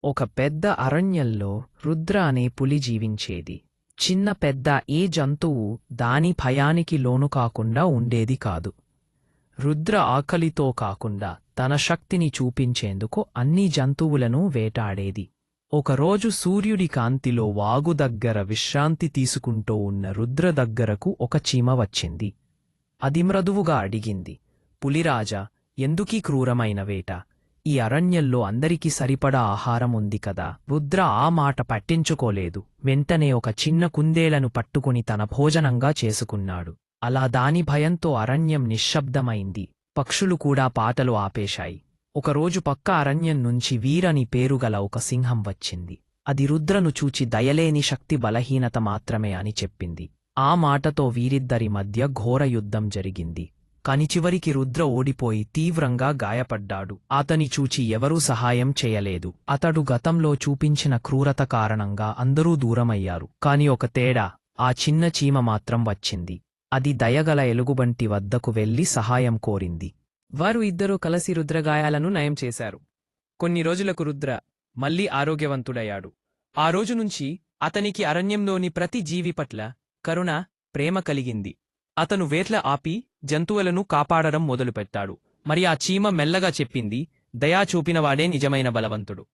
ఒక పెద్ద అరణ్యంలో రుద్ర అనే పులి జీవించేది. చిన్న పెద్ద ఏ జంతువు దాని భయానికి లోను కాకుండా ఉండేది కాదు. రుద్ర ఆకలితో కాకుండా తన శక్తిని చూపించేందుకు అన్ని జంతువులను వేటాడేది. ఒకరోజు సూర్యుడి కాంతిలో వాగు దగ్గర విశ్రాంతి తీసుకుంటూ ఉన్న రుద్ర దగ్గరకు ఒక చీమ వచ్చింది. అది మృదువుగా అడిగింది, పులిరాజా, ఎందుకీ క్రూరమైన వేట? ఈ అరణ్యంలో అందరికీ సరిపడా ఆహారం ఉంది కదా. రుద్ర ఆ మాట పట్టించుకోలేదు. వెంటనే ఒక చిన్న కుందేలను పట్టుకుని తన భోజనంగా చేసుకున్నాడు. అలా దాని భయంతో అరణ్యం నిశ్శబ్దమైంది. పక్షులు కూడా పాటలు ఆపేశాయి. ఒకరోజు పక్క అరణ్యం నుంచి వీరని పేరుగల ఒక సింహం వచ్చింది. అది రుద్రను చూచి దయలేని శక్తి బలహీనత మాత్రమే అని చెప్పింది. ఆ మాటతో వీరిద్దరి మధ్య ఘోర యుద్ధం జరిగింది. కాని చివరికి రుద్ర ఓడిపోయి తీవ్రంగా గాయపడ్డాడు. అతని చూచి ఎవరూ సహాయం చేయలేదు. అతడు గతంలో చూపించిన క్రూరత కారణంగా అందరూ దూరమయ్యారు. కాని ఒక తేడా, ఆ చిన్న చీమ మాత్రం వచ్చింది. అది దయగల ఎలుగుబంటి వద్దకు వెళ్లి సహాయం కోరింది. వారు ఇద్దరూ కలిసి రుద్ర గాయాలను నయం చేశారు. కొన్ని రోజులకు రుద్ర మళ్లీ ఆరోగ్యవంతుడయ్యాడు. ఆ రోజు నుంచి అతనికి అరణ్యంలోని ప్రతి జీవి పట్ల కరుణ, ప్రేమ కలిగింది. అతను వేట్ల ఆపి జంతువులను కాపాడడం మొదలుపెట్టాడు. మరి ఆ చీమ మెల్లగా చెప్పింది, దయా చూపినవాడే నిజమైన బలవంతుడు.